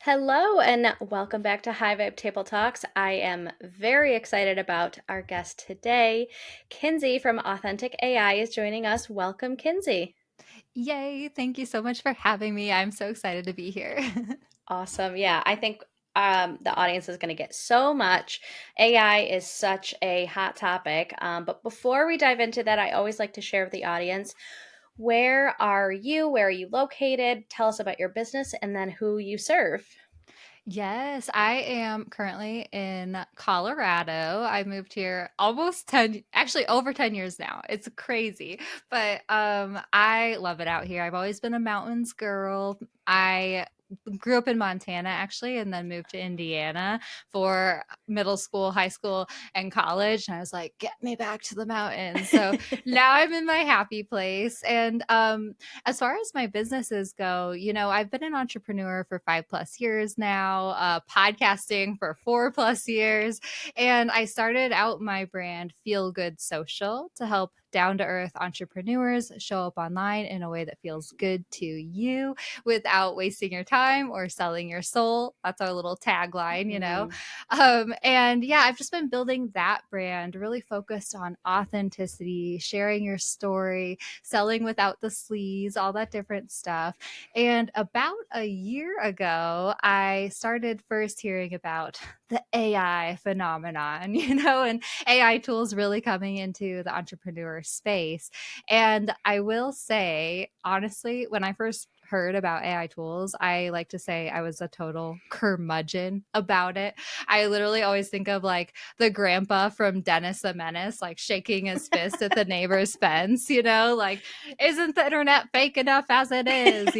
Hello and welcome back to High Vibe Table Talks. I am very excited about our guest today. Kinsey from Authentic AI is joining us. Welcome, Kinsey. Yay. Thank you so much for having me. I'm so excited to be here. Awesome. Yeah, I think the audience is going to get so much. AI is such a hot topic. But before we dive into that, I always like to share with the audience where are you? Where are you located? Tell us about your business and then who you serve. Yes, I am currently in Colorado. I moved here almost 10, actually over 10 years now. It's crazy, but I love it out here. I've always been a mountains girl. I grew up in Montana actually and then moved to Indiana for middle school, high school, and college. And I was like, get me back to the mountains. So now I'm in my happy place. And as far as my businesses go, I've been an entrepreneur for 5+ years now, podcasting for 4+ years. And I started out my brand Feel Good Social to help down to earth entrepreneurs show up online in a way that feels good to you without wasting your time or selling your soul. That's our little tagline. Mm, And yeah, I've just been building that brand, really focused on authenticity, sharing your story, selling without the sleaze, all that different stuff. And about a year ago, I started first hearing about the AI phenomenon, and AI tools really coming into the entrepreneur space. And I will say, honestly, when I first heard about AI tools, I like to say I was a total curmudgeon about it. I literally always think of like the grandpa from Dennis the Menace, like shaking his fist at the neighbor's fence, like, isn't the internet fake enough as it is?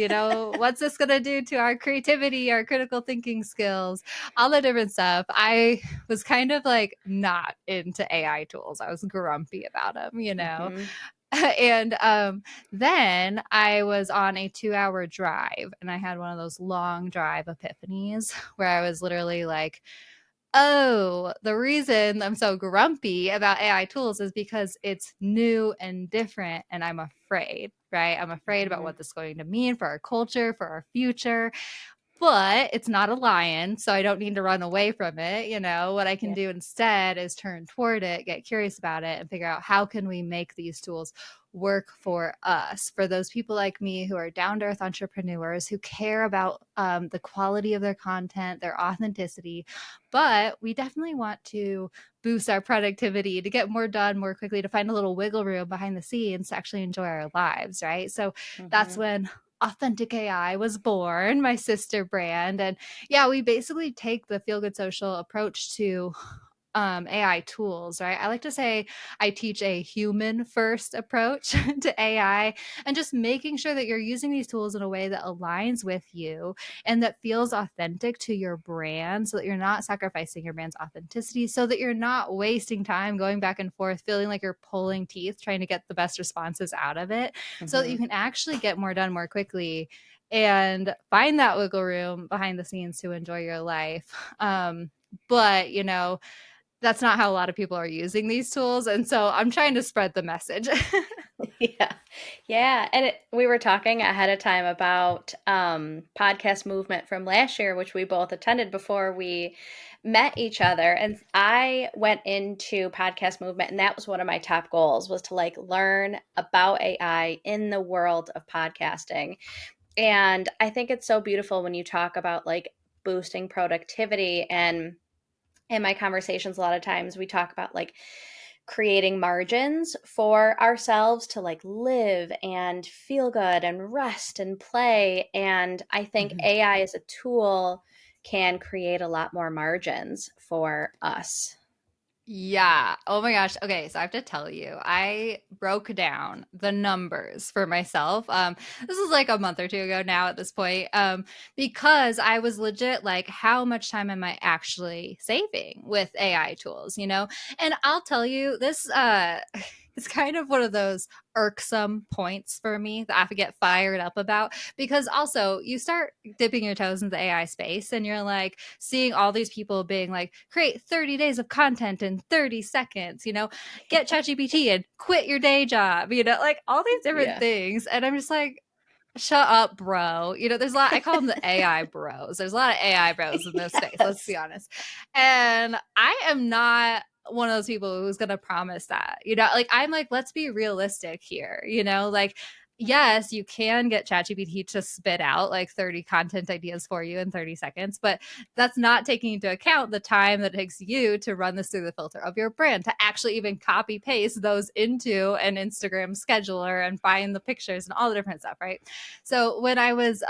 What's this going to do to our creativity, our critical thinking skills, all the different stuff? I was kind of like not into AI tools. I was grumpy about them. mhm. And then I was on a 2-hour drive and I had one of those long drive epiphanies where I was literally like, oh, the reason I'm so grumpy about AI tools is because it's new and different, and I'm afraid, right? I'm afraid about Mhm. what this is going to mean for our culture, for our future. But it's not a lion, so I don't need to run away from it. What I can Yeah. do instead is turn toward it, get curious about it, and figure out how can we make these tools work for us, for those people like me who are down to earth entrepreneurs who care about the quality of their content, their authenticity. But we definitely want to boost our productivity, to get more done more quickly, to find a little wiggle room behind the scenes to actually enjoy our lives, right? So that's Mhm. when Authentic AI was born, my sister brand. And yeah, we basically take the feel good social approach to AI tools, right? I like to say I teach a human first approach to AI and just making sure that you're using these tools in a way that aligns with you and that feels authentic to your brand so that you're not sacrificing your brand's authenticity, so that you're not wasting time going back and forth, feeling like you're pulling teeth, trying to get the best responses out of it, so that you Mhm. can actually get more done more quickly and find that wiggle room behind the scenes to enjoy your life. But that's not how a lot of people are using these tools. And so I'm trying to spread the message. Yeah. Yeah. And we were talking ahead of time about podcast movement from last year, which we both attended before we met each other. And I went into podcast movement, and that was one of my top goals was to like learn about AI in the world of podcasting. And I think it's so beautiful when you talk about like boosting productivity. And in my conversations, a lot of times we talk about like creating margins for ourselves to like live and feel good and rest and play. And I think Mhm. AI as a tool can create a lot more margins for us. Yeah. Oh my gosh. Okay. So I have to tell you, I broke down the numbers for myself. This is like a month or two ago now at this point. Because I was legit like, how much time am I actually saving with AI tools, And I'll tell you, this it's kind of one of those irksome points for me that I have to get fired up about, because also you start dipping your toes into the AI space and you're like seeing all these people being like, create 30 days of content in 30 seconds, get ChatGPT and quit your day job, like all these different Yeah. things. And I'm just like, Shut up, bro. There's a lot, I call them the AI bros. There's a lot of AI bros in this space, let's be Yes. honest. And I am not one of those people who's going to promise that. Like I'm like, let's be realistic here. Like, yes, you can get ChatGPT to spit out like 30 content ideas for you in 30 seconds, but that's not taking into account the time that it takes you to run this through the filter of your brand, to actually even copy paste those into an Instagram scheduler and find the pictures and all the different stuff, right? So when I was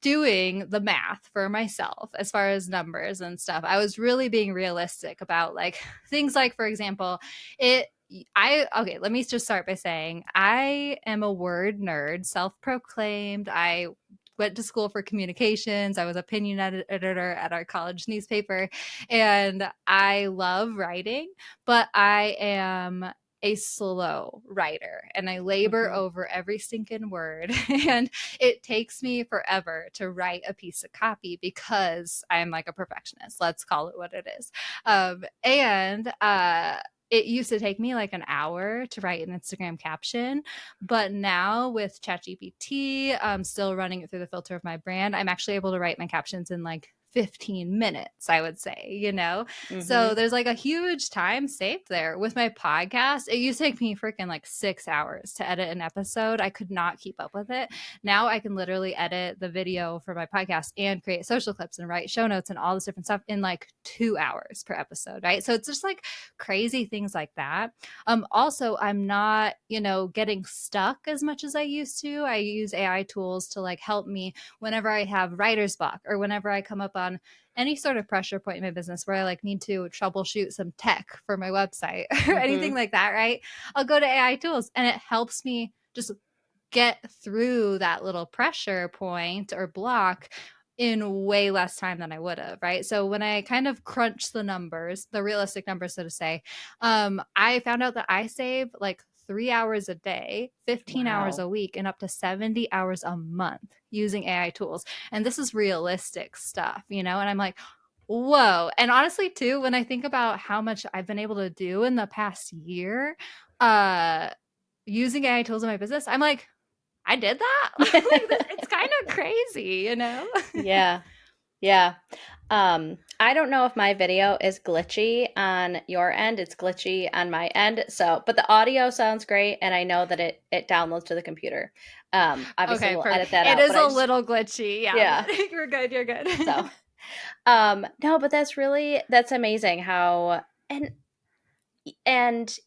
doing the math for myself as far as numbers and stuff, I was really being realistic about like things like, for example, okay, let me just start by saying I am a word nerd, self-proclaimed. I went to school for communications. I was opinion editor at our college newspaper, and I love writing, but I am a slow writer and I labor Hmm. over every stinking word. And it takes me forever to write a piece of copy because I'm like a perfectionist. Let's call it what it is. And it used to take me like an hour to write an Instagram caption. But now with ChatGPT, still running it through the filter of my brand, I'm actually able to write my captions in like 15 minutes, I would say. So Hmm. there's like a huge time saved there. With my podcast, it used to take me freaking like 6 hours to edit an episode. I could not keep up with it. Now I can literally edit the video for my podcast and create social clips and write show notes and all this different stuff in like 2 hours per episode, right? So it's just like crazy things like that. Also, I'm not, getting stuck as much as I used to. I use AI tools to like help me whenever I have writer's block or whenever I come up on any sort of pressure point in my business where I like need to troubleshoot some tech for my website or anything Hmm. like that, right? I'll go to AI tools and it helps me just get through that little pressure point or block in way less time than I would have, right? So when I kind of crunch the numbers, the realistic numbers, so to say, I found out that I save like 3 hours a day, 15 hours Wow. a week, and up to 70 hours a month using AI tools. And this is realistic stuff. And I'm like, whoa. And honestly, too, when I think about how much I've been able to do in the past year, uh, using AI tools in my business, I'm like, I did that? Like, it's kind of crazy? Yeah. Yeah. I don't know if my video is glitchy on your end. It's glitchy on my end. So, but the audio sounds great, and I know that it downloads to the computer. Obviously, Okay, we'll perfect. edit that It out, is but a I just little glitchy, yeah, yeah. but you're good, you're good. So, no, but that's amazing how and and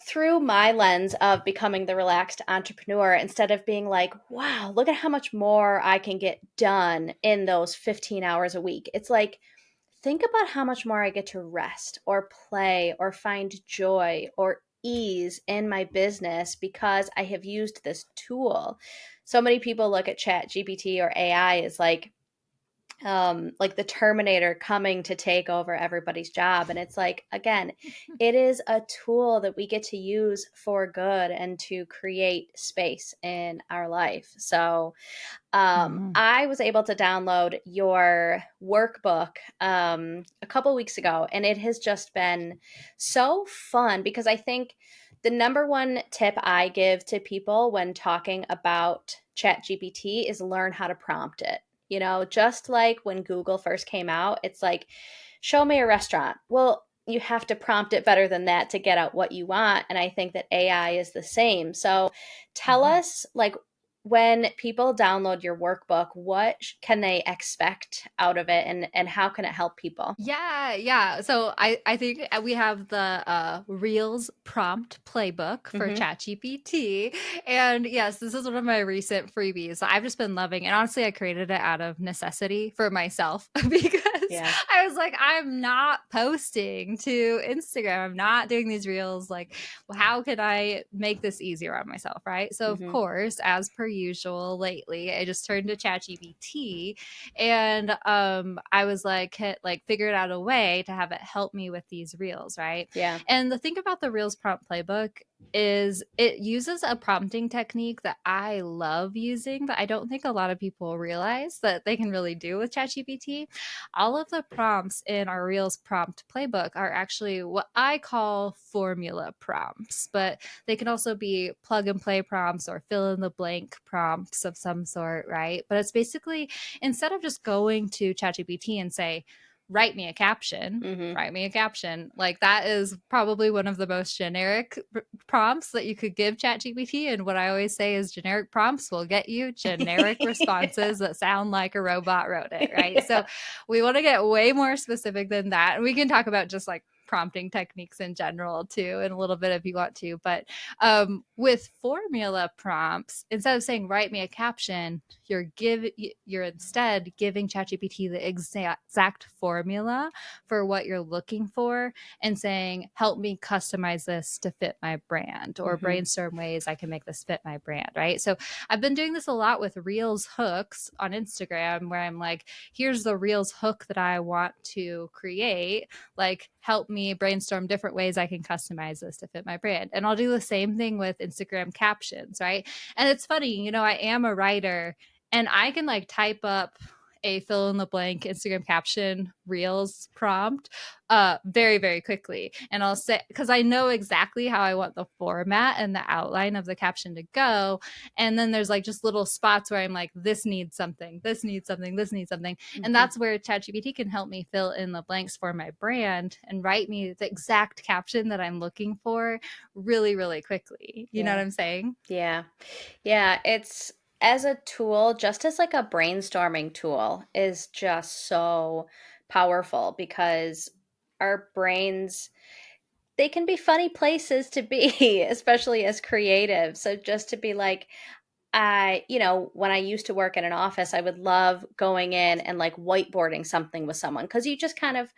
through my lens of becoming the relaxed entrepreneur, instead of being like, wow, look at how much more I can get done in those 15 hours a week. It's like, think about how much more I get to rest or play or find joy or ease in my business because I have used this tool. So many people look at Chat GPT or AI as like the Terminator coming to take over everybody's job. And it's like, again, it is a tool that we get to use for good and to create space in our life. So Mhm. I was able to download your workbook a couple weeks ago, and it has just been so fun because I think the number one tip I give to people when talking about ChatGPT is learn how to prompt it. Just like when Google first came out, it's like, show me a restaurant. Well, you have to prompt it better than that to get out what you want. And I think that AI is the same. So tell Mhm. us, like, when people download your workbook, what can they expect out of it and how can it help people? Yeah, yeah. So I think we have the Reels prompt playbook for Hmm. ChatGPT, and yes, this is one of my recent freebies. I've just been loving, and honestly, I created it out of necessity for myself because Yeah. I was like, I'm not posting to Instagram. I'm not doing these reels. Like, how can I make this easier on myself, right? So of Hmm. course, as per usual, lately, I just turned to ChatGPT and I was like figured out a way to have it help me with these reels, right? Yeah. And the thing about the reels prompt playbook, is it uses a prompting technique that I love using that I don't think a lot of people realize that they can really do with ChatGPT. All of the prompts in our Reels prompt playbook are actually what I call formula prompts, but they can also be plug and play prompts or fill in the blank prompts of some sort, right? But it's basically instead of just going to ChatGPT and say, write me a caption, Mm-hmm. write me a caption. Like that is probably one of the most generic prompts that you could give ChatGPT. And what I always say is generic prompts will get you generic Yeah. responses that sound like a robot wrote it, right? Yeah. So we want to get way more specific than that. And we can talk about just like prompting techniques in general too in a little bit if you want to. But with formula prompts, instead of saying write me a caption, you're instead giving ChatGPT the exact formula for what you're looking for and saying, help me customize this to fit my brand or Mm-hmm. brainstorm ways I can make this fit my brand, right? So I've been doing this a lot with Reels hooks on Instagram where I'm like, here's the Reels hook that I want to create. Like, help me brainstorm different ways I can customize this to fit my brand. And I'll do the same thing with Instagram captions, right? And it's funny, I am a writer and I can like type up a fill in the blank Instagram caption Reels prompt very, very quickly. And I'll say, because I know exactly how I want the format and the outline of the caption to go. And then there's like just little spots where I'm like, this needs something, this needs something, this needs something. And Mm-hmm. that's where ChatGPT can help me fill in the blanks for my brand and write me the exact caption that I'm looking for really, really quickly. You know what Yeah. I'm saying? Yeah. Yeah. It's as a tool, just as like a brainstorming tool, is just so powerful because our brains, they can be funny places to be, especially as creatives. So just to be like, when I used to work in an office, I would love going in and like whiteboarding something with someone because you just kind of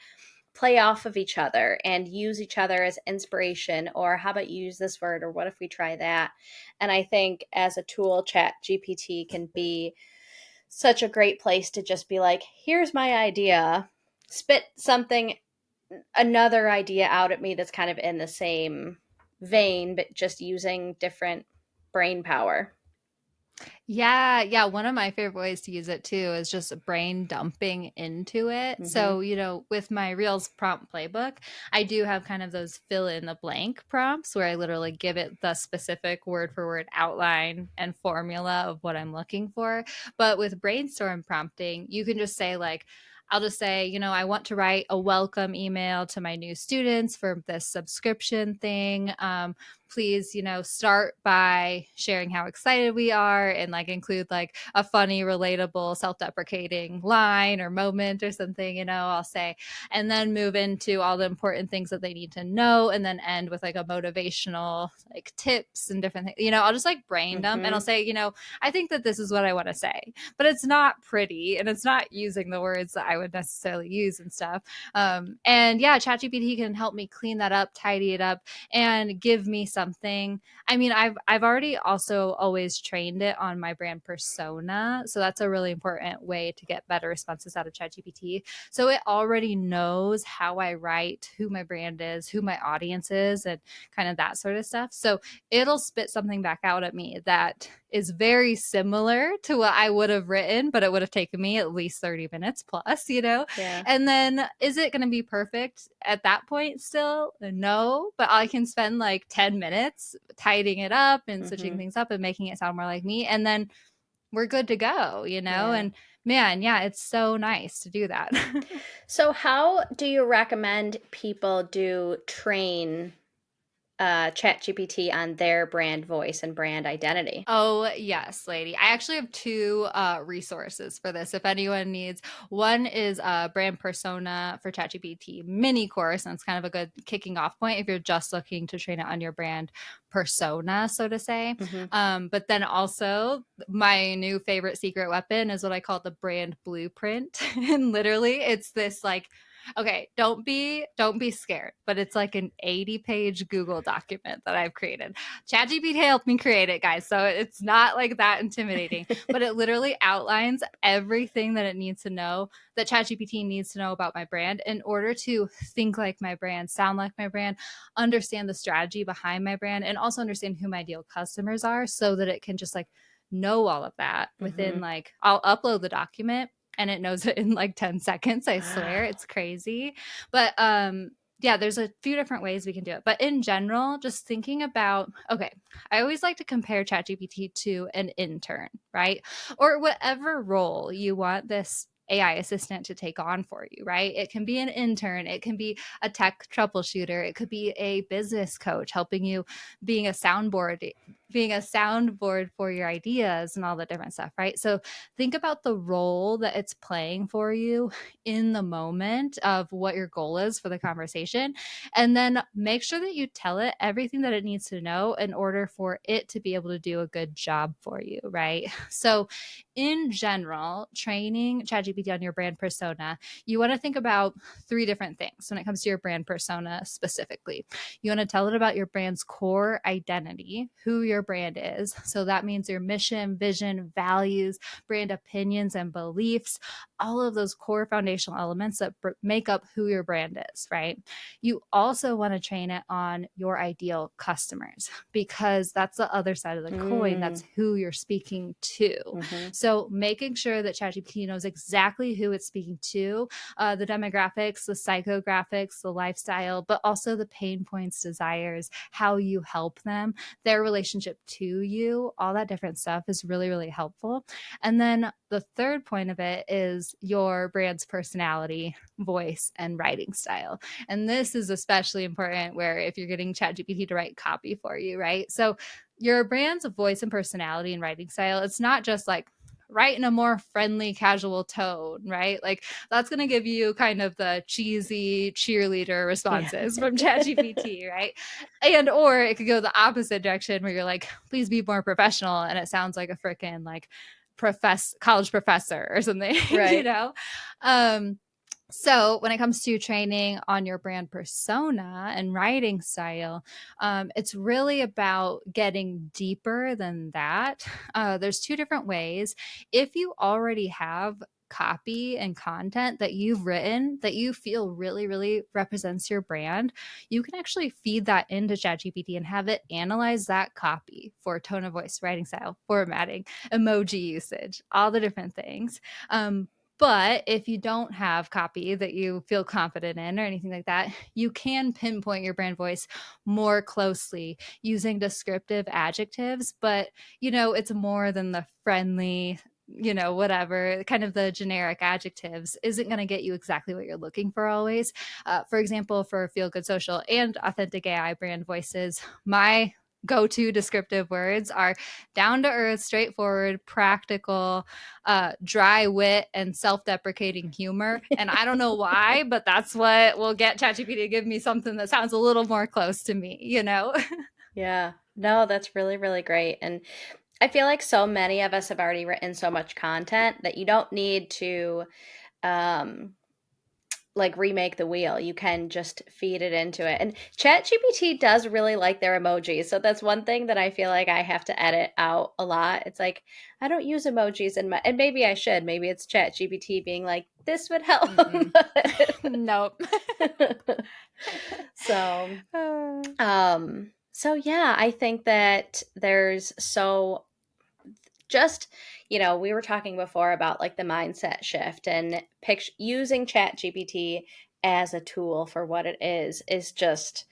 play off of each other and use each other as inspiration. Or how about you use this word? Or what if we try that? And I think as a tool, Chat GPT can be such a great place to just be like, here's my idea, spit something, another idea out at me that's kind of in the same vein, but just using different brain power. Yeah, yeah. One of my favorite ways to use it too is just brain dumping into it. Mm-hmm. So, with my Reels prompt playbook, I do have kind of those fill in the blank prompts where I literally give it the specific word for word outline and formula of what I'm looking for. But with brainstorm prompting, you can just say, like, I'll just say, I want to write a welcome email to my new students for this subscription thing. Please, start by sharing how excited we are and like include like a funny, relatable, self-deprecating line or moment or something, I'll say, and then move into all the important things that they need to know and then end with like a motivational like tips and different things. I'll just like brain dump and I'll Mm-hmm. say, I think that this is what I want to say, but it's not pretty and it's not using the words that I would necessarily use and stuff. And yeah, ChatGPT can help me clean that up, tidy it up, and give me something. I mean, I've already also always trained it on my brand persona, so that's a really important way to get better responses out of ChatGPT. So it already knows how I write, who my brand is, who my audience is, and kind of that sort of stuff. So it'll spit something back out at me that is very similar to what I would have written, but it would have taken me at least 30 minutes plus. Yeah. And then is it going to be perfect at that point still? No, but I can spend like 10 minutes tidying it up and switching Mm-hmm. things up and making it sound more like me. And then we're good to go. Yeah. And man, yeah, it's so nice to do that. So, how do you recommend people do train ChatGPT on their brand voice and brand identity? Oh, yes, lady. I actually have two resources for this if anyone needs. One is brand persona for ChatGPT mini course, and it's kind of a good kicking off point if you're just looking to train it on your brand persona, so to say. Mm-hmm. But then also, my new favorite secret weapon is what I call the brand blueprint. And literally, it's this like Okay, don't be scared, but it's like an 80-page Google document that I've created. ChatGPT helped me create it, guys, so it's not like that intimidating, but it literally outlines everything that it needs to know, that ChatGPT needs to know about my brand in order to think like my brand, sound like my brand, understand the strategy behind my brand, and also understand who my ideal customers are so that it can just like know all of that within Hmm. like I'll upload the document and it knows it in like 10 seconds. I swear Wow. it's crazy. But yeah, there's a few different ways we can do it. But in general, just thinking about, okay, I always like to compare ChatGPT to an intern, right? Or whatever role you want this AI assistant to take on for you, right? It can be an intern, it can be a tech troubleshooter, it could be a business coach helping you being a soundboard being a soundboard for your ideas and all the different stuff, right? So think about the role that it's playing for you in the moment of what your goal is for the conversation. And then make sure that you tell it everything that it needs to know in order for it to be able to do a good job for you, right? So, in general, training ChatGPT on your brand persona, you want to think about three different things when it comes to your brand persona specifically. You want to tell it about your brand's core identity, who your brand is. So that means your mission, vision, values, brand opinions, and beliefs, all of those core foundational elements that make up who your brand is, right? You also want to train it on your ideal customers because that's the other side of the coin. Mm. That's who you're speaking to. Hmm. So making sure that ChatGPT knows exactly who it's speaking to, the demographics, the psychographics, the lifestyle, but also the pain points, desires, how you help them, their relationship to you, all that different stuff is really, really helpful. And then the third point of it is your brand's personality, voice, and writing style. And this is especially important where if you're getting ChatGPT to write copy for you, right? So your brand's voice and personality and writing style, it's not just like write in a more friendly, casual tone, right? Like that's going to give you kind of the cheesy cheerleader Yeah. responses from ChatGPT, right? And or it could go the opposite direction where you're like, please be more professional, and it sounds like a freaking like college professor or something, you Right. know. Um, so when it comes to training on your brand persona and writing style, it's really about getting deeper than that. There's two different ways. If you already have copy and content that you've written that you feel really, really represents your brand, you can actually feed that into ChatGPT and have it analyze that copy for tone of voice, writing style, formatting, emoji usage, all the different things. But if you don't have copy that you feel confident in or anything like that, you can pinpoint your brand voice more closely using descriptive adjectives. But, it's more than the friendly, whatever, kind of the generic adjectives isn't going to get you exactly what you're looking for always. For example, for Feel Good Social and Authentic AI brand voices, my go to descriptive words are down to earth, straightforward, practical, dry wit, and self deprecating humor. And I don't know why, but that's what will get ChatGPT to give me something that sounds a little more close to me? Yeah. No, that's really, really great. And I feel like so many of us have already written so much content that you don't need to um like remake the wheel. You can just feed it into it. And ChatGPT does really like their emojis. So that's one thing that I feel like I have to edit out a lot. It's like I don't use emojis in my, and maybe I should. Maybe it's ChatGPT being like, this would help. Nope. So, so yeah, I think that there's so just, we were talking before about like the mindset shift and using chat gpt as a tool for what it is just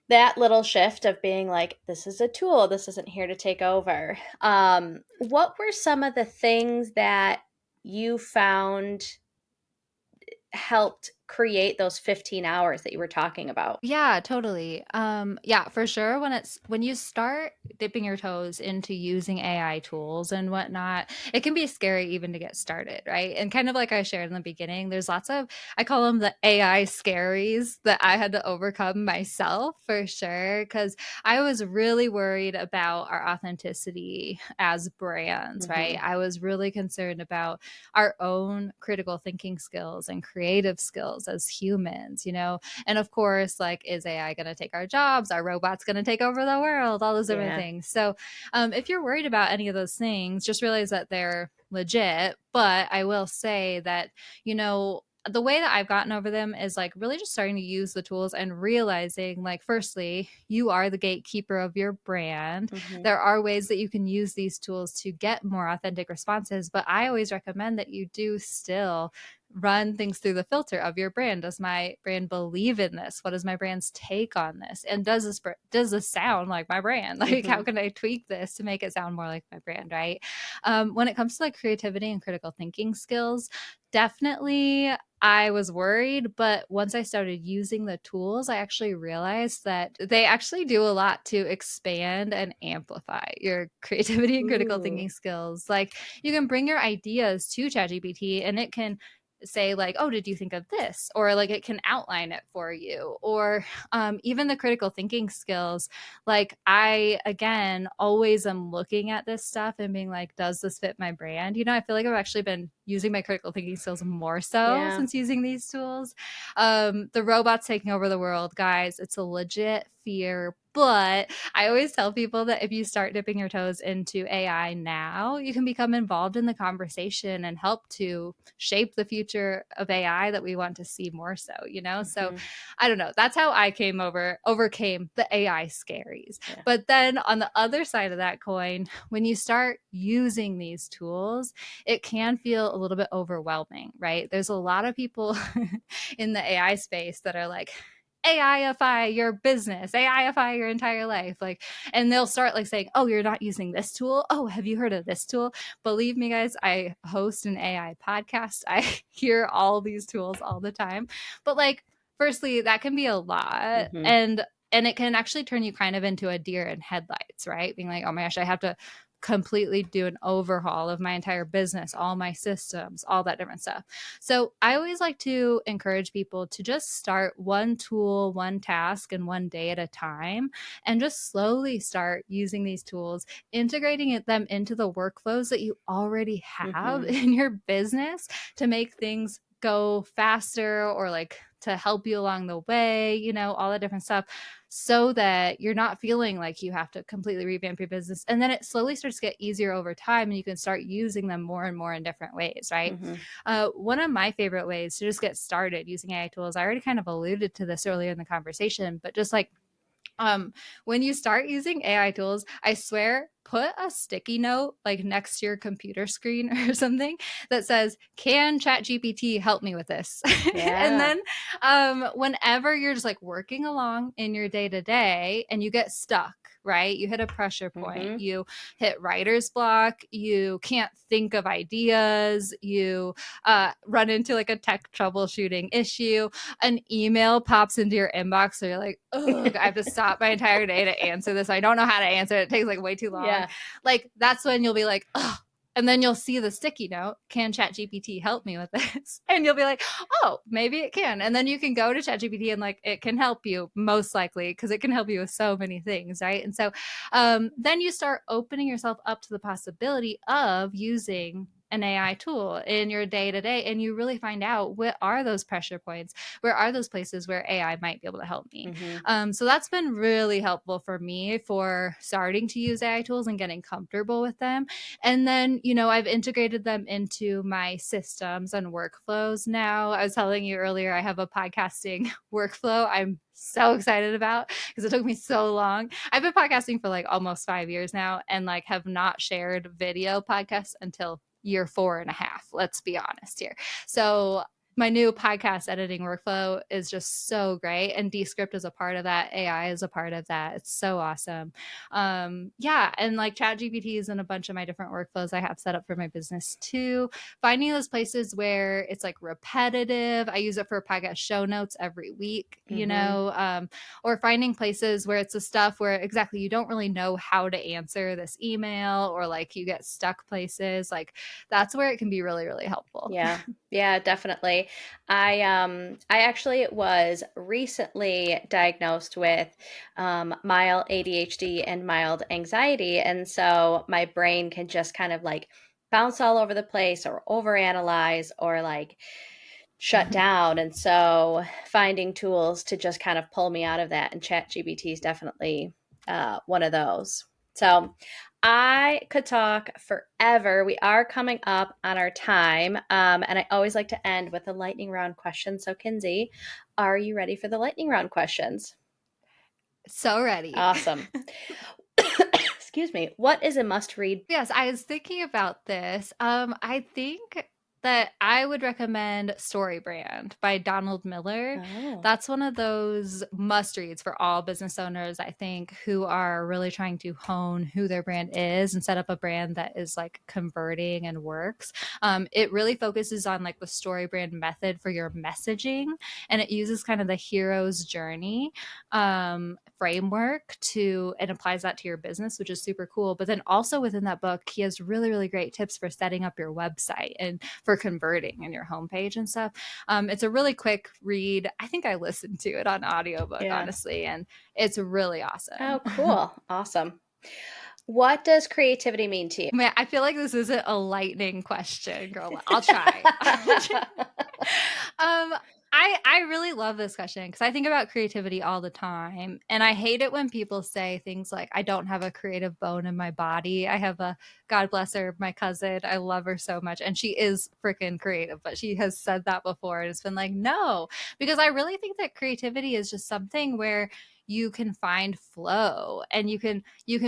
that little shift of being like, this is a tool, this isn't here to take over. What were some of the things that you found helped create those 15 hours that you were talking about? Yeah, totally. Yeah, for sure. When you start dipping your toes into using AI tools and whatnot, it can be scary even to get started, right? And kind of like I shared in the beginning, there's lots of, I call them the AI scaries that I had to overcome myself for sure, because I was really worried about our authenticity as brands, right? Hmm. I was really concerned about our own critical thinking skills and creative skills ourselves as humans, you know? And of course, like, is AI going to take our jobs? Are robots going to take over the world? All those different Yeah. things. So if you're worried about any of those things, just realize that they're legit. But I will say that, you know, the way that I've gotten over them is like really just starting to use the tools and realizing, like, firstly, you are the gatekeeper of your brand. Hmm. There are ways that you can use these tools to get more authentic responses, but I always recommend that you do still run things through the filter of your brand. Does my brand believe in this? What is my brand's take on this? And does this sound like my brand? Like, how Hmm. can I tweak this to make it sound more like my brand, right? When it comes to like creativity and critical thinking skills, definitely I was worried, but once I started using the tools, I actually realized that they actually do a lot to expand and amplify your creativity and critical Ooh. thinking skills. Like, you can bring your ideas to ChatGPT and it can say like, oh, did you think of this? Or like it can outline it for you. Or even the critical thinking skills, like, I again always am looking at this stuff and being like, does this fit my brand? You know, I feel like I've actually been using my critical thinking skills more so Yeah. since using these tools. The robots taking over the world, guys, it's a legit fear. But I always tell people that if you start dipping your toes into AI now, you can become involved in the conversation and help to shape the future of AI that we want to see more so, you know? So Hmm. I don't know. That's how I overcame the AI scaries. Yeah. But then on the other side of that coin, when you start using these tools, it can feel a little bit overwhelming, right? There's a lot of people in the AI space that are like, AIify your business, AIify your entire life. Like, and they'll start like saying, oh, you're not using this tool. Oh, have you heard of this tool? Believe me, guys, I host an AI podcast. I hear all these tools all the time. But like, firstly, that can be a lot. Hmm. And it can actually turn you kind of into a deer in headlights, right? Being like, oh my gosh, I have to completely do an overhaul of my entire business, all my systems, all that different stuff. So I always like to encourage people to just start one tool, one task, and one day at a time, and just slowly start using these tools, integrating them into the workflows that you already have Hmm. in your business to make things go faster, or like to help you along the way, you know, all the different stuff, so that you're not feeling like you have to completely revamp your business. And then it slowly starts to get easier over time and you can start using them more and more in different ways, right? Hmm. One of my favorite ways to just get started using AI tools, I already kind of alluded to this earlier in the conversation, but just like, um, when you start using AI tools, I swear, put a sticky note like next to your computer screen or something that says, "Can ChatGPT help me with this?" And Yeah. then, whenever you're just like working along in your day to day and you get stuck, right? You hit a pressure point, Hmm. you hit writer's block, you can't think of ideas, you run into like a tech troubleshooting issue, an email pops into your inbox, so you're like, oh, I have to stop my entire day to answer this. I don't know how to answer it. It takes like way too long. Yeah. Like, that's when you'll be like, oh, and then you'll see the sticky note, can ChatGPT help me with this? And you'll be like, oh, maybe it can. And then you can go to ChatGPT and like, it can help you most likely because it can help you with so many things, right? And so then you start opening yourself up to the possibility of using an AI tool in your day to day, and you really find out what are those pressure points, where are those places where AI might be able to help me. Hmm. So that's been really helpful for me for starting to use AI tools and getting comfortable with them. And then, you know, I've integrated them into my systems and workflows now. I was telling you earlier, I have a podcasting workflow I'm so excited about because it took me so long. I've been podcasting for like almost 5 years now and like have not shared video podcasts until year 4.5. Let's be honest here. So my new podcast editing workflow is just so great, and Descript is a part of that. AI is a part of that. It's so awesome. Yeah, and like ChatGPT is in a bunch of my different workflows I have set up for my business too. Finding those places where it's like repetitive. I use it for podcast show notes every week, you Hmm. know, or finding places where it's the stuff where exactly you don't really know how to answer this email, or like you get stuck places. Like, that's where it can be really, really helpful. Yeah. Yeah, definitely. I actually was recently diagnosed with mild ADHD and mild anxiety, and so my brain can just kind of like bounce all over the place or overanalyze or like shut down. And so finding tools to just kind of pull me out of that, and ChatGPT is definitely one of those. So I could talk forever. We are coming up on our time, and I always like to end with a lightning round question. So, Kinsey, are you ready for the lightning round questions? So ready. Awesome. Excuse me. What is a must read? Yes, I was thinking about this. I think that I would recommend Story Brand by Donald Miller. Oh. That's one of those must reads for all business owners, I think, who are really trying to hone who their brand is and set up a brand that is like converting and works. It really focuses on like the story brand method for your messaging, and it uses kind of the hero's journey framework to and applies that to your business, which is super cool. But then also within that book, he has really, really great tips for setting up your website and for converting in your homepage and stuff. It's a really quick read. I think I listened to it on audiobook, Yeah. honestly, and it's really awesome. Oh, cool. Awesome. What does creativity mean to you? Man, I feel like this isn't a lightning question, girl. I'll try. um, I really love this question because I think about creativity all the time. And I hate it when people say things like, I don't have a creative bone in my body. I have a, God bless her, my cousin. I love her so much. And she is freaking creative, but she has said that before. And it's been like, no, because I really think that creativity is just something where you can find flow and you can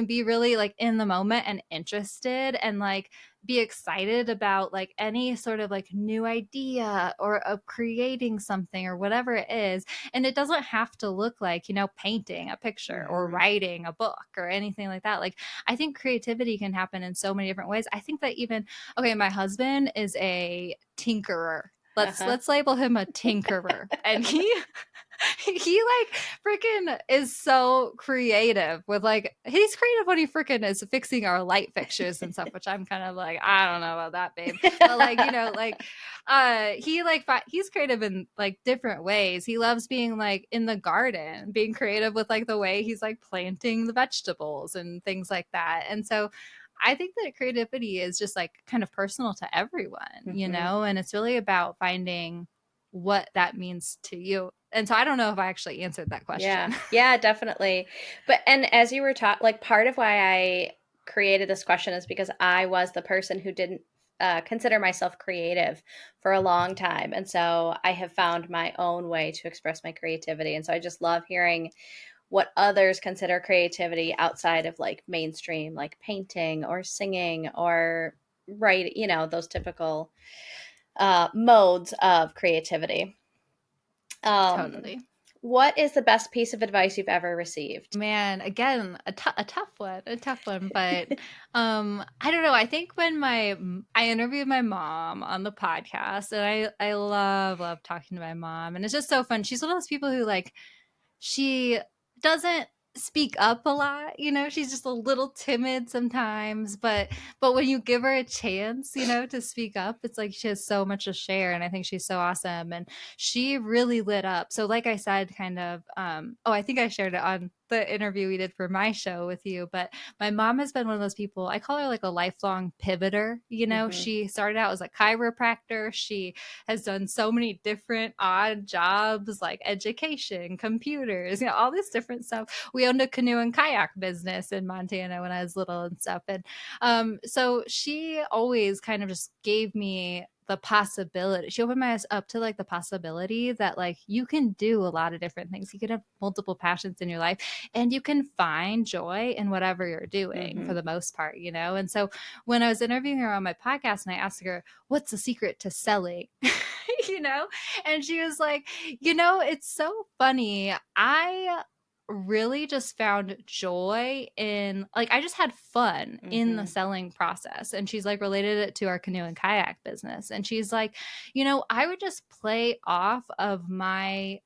be really like in the moment and interested and like be excited about like any sort of like new idea or of creating something or whatever it is. And it doesn't have to look like, painting a picture or Mhm. writing a book or anything like that. Like I think creativity can happen in so many different ways. I think that even okay, my husband is a tinkerer. Let's Uh-huh. let's label him a tinkerer. And he he like freaking is so creative with like he's creative when he freaking is fixing our light fixtures and stuff, which I'm kind of like, I don't know about that, babe. But like, like he like he's creative in like different ways. He loves being like in the garden, being creative with like the way he's like planting the vegetables and things like that. And so I think that creativity is just like kind of personal to everyone, Mhm. and it's really about finding what that means to you. And so I don't know if I actually answered that Yeah. question. Yeah, definitely. But and as you were taught, like part of why I created this question is because I was the person who didn't consider myself creative for a long time. And so I have found my own way to express my creativity. And so I just love hearing what others consider creativity outside of like mainstream, like painting or singing or writing, those typical modes of creativity. Um, Totally. what is the best piece of advice you've ever received? Man, again, a tough one, but I don't know. I think when I interviewed my mom on the podcast, and I love talking to my mom, and it's just so fun. She's one of those people who like she doesn't speak up a lot, she's just a little timid sometimes, but when you give her a chance, to speak up, it's like she has so much to share, and I think she's so awesome. And she really lit up. So like I said, kind of I think I shared it on the interview we did for my show with you, but my mom has been one of those people, I call her like a lifelong pivoter. Hmm. She started out as a chiropractor. She has done so many different odd jobs like education, computers, all this different stuff. We owned a canoe and kayak business in Montana when I was little and stuff. And so she always kind of just gave me the possibility. She opened my eyes up to like the possibility that like you can do a lot of different things. You can have multiple passions in your life and you can find joy in whatever you're doing for Hmm. the most part, And so when I was interviewing her on my podcast and I asked her, what's the secret to selling? you know? And she was like, it's so funny. I really just found joy in like I just had fun in the Hmm. selling process. And she's like related it to our canoe and kayak business. And she's like, I would just play off of my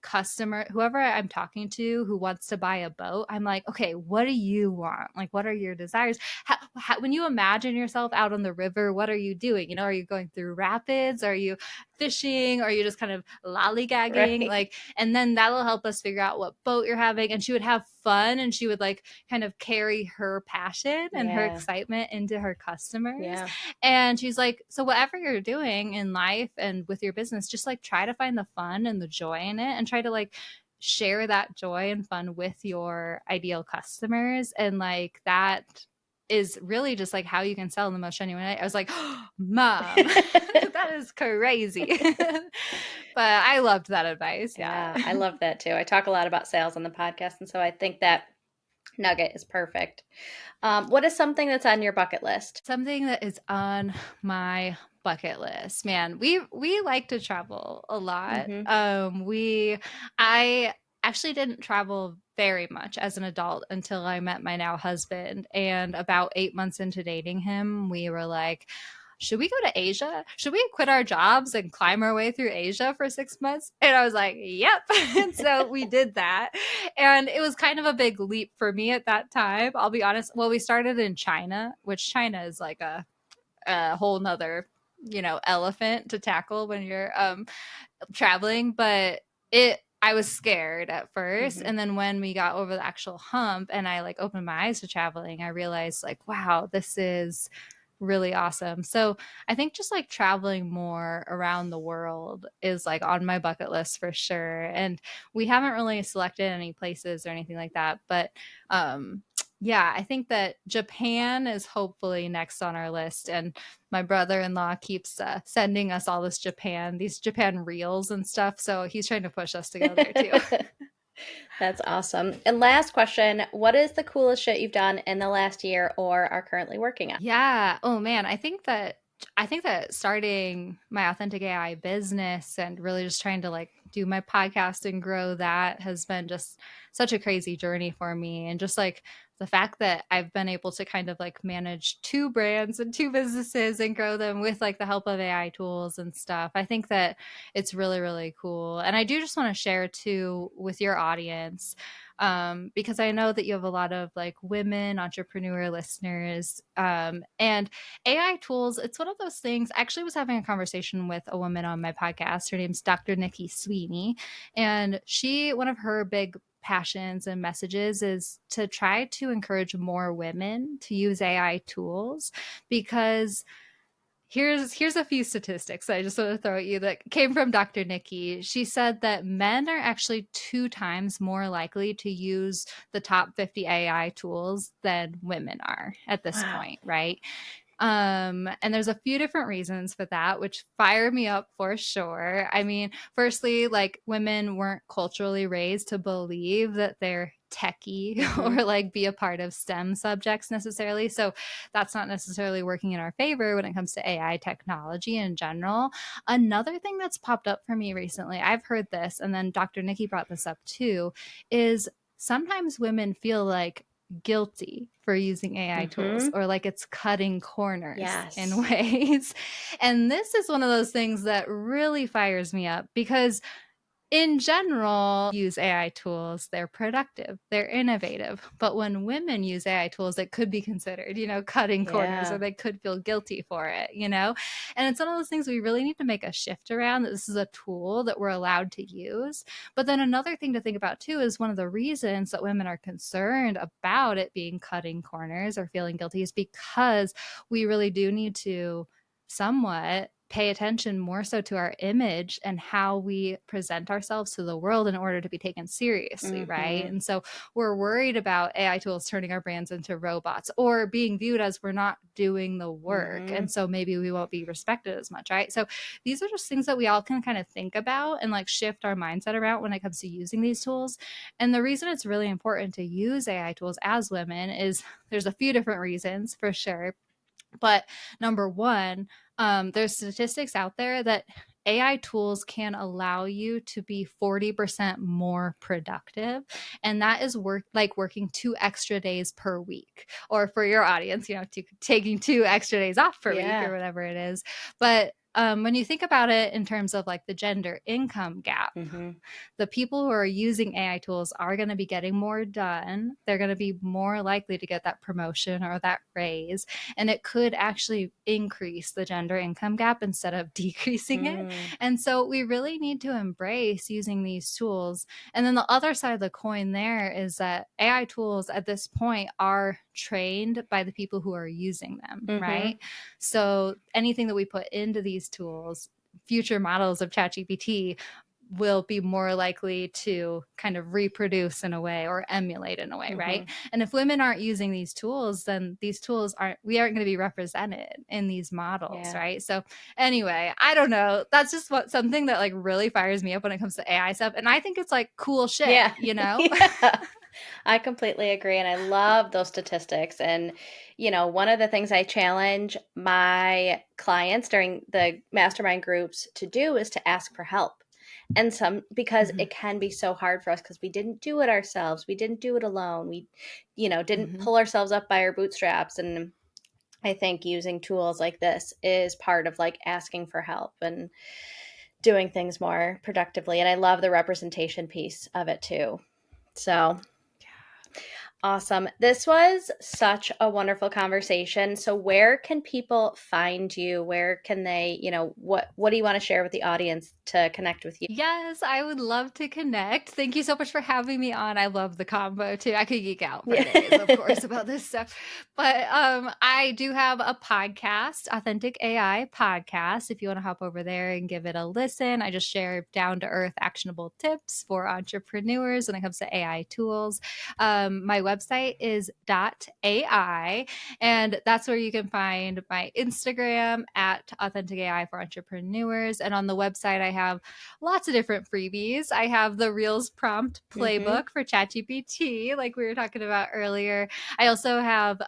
customer, whoever I'm talking to who wants to buy a boat, I'm like, okay, what do you want? Like, what are your desires? When you imagine yourself out on the river, what are you doing? Are you going through rapids? Are you fishing? Are you just kind of lollygagging? Right. Like, and then that'll help us figure out what boat you're having. And she would have fun, and she would like kind of carry her passion and her Yeah. excitement into her customers. Yeah. And she's like, so whatever you're doing in life and with your business, just like try to find the fun and the joy in it, and try to like share that joy and fun with your ideal customers. And like that is really just like how you can sell in the most genuine way. I was like, oh, Mom, that is crazy. But I loved that advice. Yeah. Yeah, I love that too. I talk a lot about sales on the podcast, and so I think that nugget is perfect. What is something that's on your bucket list? Something that is on my bucket list. Man, we like to travel a lot. Mm-hmm. I actually didn't travel very much as an adult until I met my now husband. And about 8 months into dating him, we were like, should we go to Asia? Should we quit our jobs and climb our way through Asia for 6 months? And I was like, yep. And so we did that. And it was kind of a big leap for me at that time. I'll be honest. Well, we started in China, which China is like a whole nother, elephant to tackle when you're traveling. But I was scared at first. Mm-hmm. And then when we got over the actual hump and I like opened my eyes to traveling, I realized like, wow, this is really awesome. So I think just like traveling more around the world is like on my bucket list for sure. And we haven't really selected any places or anything like that. But yeah, I think that Japan is hopefully next on our list. And my brother-in-law keeps sending us all these Japan reels and stuff. So he's trying to push us to go there too. That's awesome. And last question, what is the coolest shit you've done in the last year or are currently working on? Yeah. Oh man, I think that starting my authentic AI business and really just trying to like do my podcast and grow that has been just such a crazy journey for me. And just like the fact that I've been able to kind of like manage two brands and two businesses and grow them with like the help of AI tools and stuff. I think that it's really, really cool. And I do just want to share too with your audience, because I know that you have a lot of like women entrepreneur listeners, and AI tools. It's one of those things. I actually was having a conversation with a woman on my podcast. Her name's Dr. Nikki Sweeney, and one of her big passions and messages is to try to encourage more women to use AI tools, because here's a few statistics I just want to throw at you that came from Dr. Nikki. She said that men are actually 2 times more likely to use the top 50 AI tools than women are at this Wow. point, right? And there's a few different reasons for that, which fire me up for sure. I mean, firstly, like women weren't culturally raised to believe that they're techie Mm-hmm. or like be a part of STEM subjects necessarily. So that's not necessarily working in our favor when it comes to AI technology in general. Another thing that's popped up for me recently, I've heard this, and then Dr. Nikki brought this up too, is sometimes women feel like guilty for using AI tools, Mm-hmm. or like it's cutting corners in Yes. ways. And this is one of those things that really fires me up, because in general, use AI tools, they're productive, they're innovative. But when women use AI tools, it could be considered, cutting corners, or Yeah. they could feel guilty for it. And it's one of those things we really need to make a shift around, that this is a tool that we're allowed to use. But then another thing to think about too is one of the reasons that women are concerned about it being cutting corners or feeling guilty is because we really do need to somewhat pay attention more so to our image and how we present ourselves to the world in order to be taken seriously, right? Mm-hmm. And so we're worried about AI tools turning our brands into robots or being viewed as we're not doing the work. Mm-hmm. And so maybe we won't be respected as much, right? So these are just things that we all can kind of think about and like shift our mindset around when it comes to using these tools. And the reason it's really important to use AI tools as women is there's a few different reasons for sure. But number one, there's statistics out there that AI tools can allow you to be 40% more productive. And that is working 2 extra days per week. Or for your audience, taking 2 extra days off per week or Yeah. whatever it is. But when you think about it in terms of like the gender income gap, Mm-hmm. the people who are using AI tools are going to be getting more done. They're going to be more likely to get that promotion or that raise. And it could actually increase the gender income gap instead of decreasing it. Mm. And so we really need to embrace using these tools. And then the other side of the coin there is that AI tools at this point are trained by the people who are using them, Mm-hmm. right? So anything that we put into these tools, future models of ChatGPT will be more likely to kind of reproduce in a way or emulate in a way, right? Mm-hmm. And if women aren't using these tools, then these tools aren't, we aren't going to be represented in these models, Yeah. right? So anyway, I don't know. That's just what something that like really fires me up when it comes to AI stuff. And I think it's like cool shit, Yeah. you know? Yeah. I completely agree. And I love those statistics. And, one of the things I challenge my clients during the mastermind groups to do is to ask for help. And because Mm-hmm. it can be so hard for us because we didn't do it ourselves. We didn't do it alone. We, didn't Mm-hmm. pull ourselves up by our bootstraps. And I think using tools like this is part of like asking for help and doing things more productively. And I love the representation piece of it too. So awesome. This was such a wonderful conversation. So where can people find you? Where can they, what do you want to share with the audience to connect with you? Yes, I would love to connect. Thank you so much for having me on. I love the combo too. I could geek out for days, of Yeah. course, about this stuff. But I do have a podcast, Authentic AI Podcast. If you want to hop over there and give it a listen, I just share down to earth, actionable tips for entrepreneurs when it comes to AI tools. My website is .ai, and that's where you can find my Instagram at Authentic AI for Entrepreneurs. And on the website, I have lots of different freebies. I have the Reels prompt Hmm. playbook for ChatGPT, like we were talking about earlier. I also have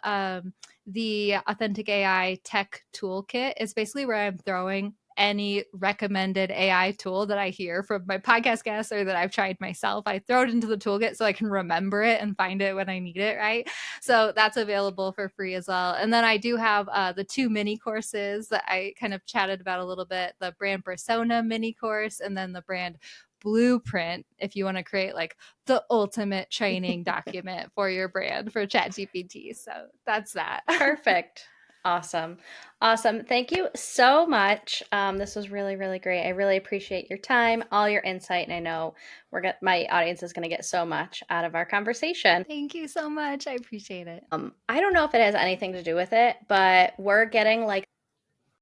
the Authentic AI Tech Toolkit. It's basically where I'm throwing any recommended AI tool that I hear from my podcast guests or that I've tried myself. I throw it into the toolkit so I can remember it and find it when I need it, right? So that's available for free as well. And then I do have the 2 mini courses that I kind of chatted about a little bit, the brand persona mini course and then the brand blueprint if you want to create like the ultimate training document for your brand for ChatGPT. So that's that. Perfect. Awesome. Awesome. Thank you so much. This was really, really great. I really appreciate your time, all your insight, and I know my audience is going to get so much out of our conversation. Thank you so much. I appreciate it. I don't know if it has anything to do with it, but we're getting like